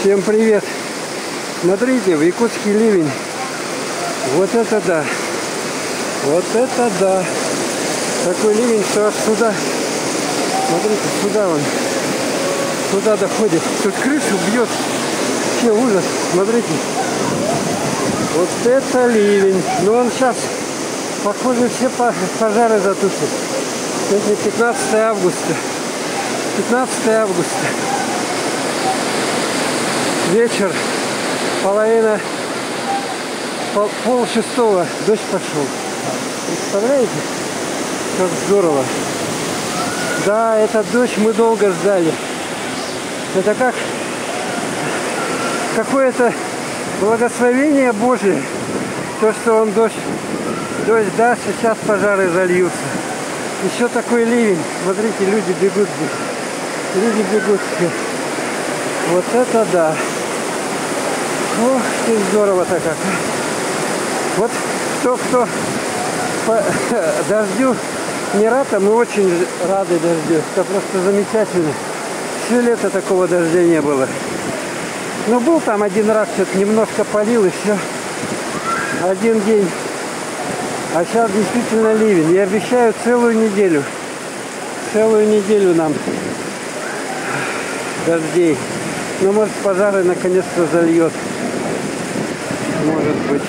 Всем привет! Смотрите, в Якутске ливень. Вот это да! Вот это да! Такой ливень, что аж сюда. Смотрите, сюда он. Сюда доходит. Тут крышу бьет. Вообще ужас. Смотрите. Вот это ливень. Но он сейчас, похоже, все пожары затушит. Сегодня 15 августа. 15 августа. Вечер. Половина. Пол-шестого. Дождь пошел. Представляете? Как здорово. Да, этот дождь мы долго ждали. Это как какое-то благословение Божие. То, что он дождь даст, сейчас пожары зальются. Еще такой ливень. Смотрите, люди бегут здесь. Люди бегут. Вот это да. Ох, ты здорово-то как. Вот кто по дождю не рад, а мы очень рады дождю. Это просто замечательно. Все лето такого дождя не было. Ну, был там один раз, что-то немножко полил и все. Один день. А сейчас действительно ливень. И обещают целую неделю. Целую неделю нам дождей. Ну, может, пожары наконец-то зальет. Может быть.